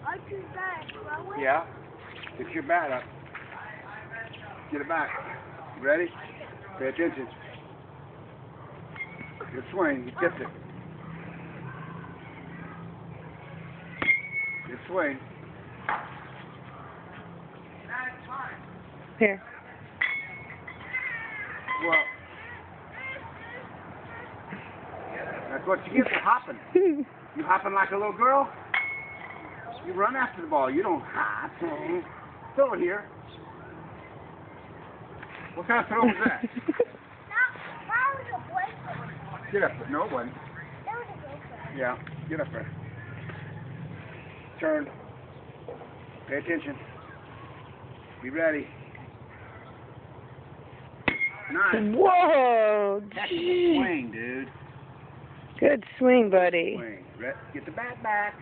I choose that. Throw it. Yeah. Get your bat up. Get it back. You ready? Pay attention. Good swing. You tipped it. Good swing. Here. Well, that's what you get for hopping. You hopping like a little girl? You run after the ball. You don't hop. Throw it here. What kind of throw was that? That was a boyfriend. Get up there. No, it wasn't. That was a girlfriend. Yeah, get up there. Turn. Pay attention. Be ready. Nice. Whoa! That's a swing, dude. Good swing, buddy. Swing. Get the bat back.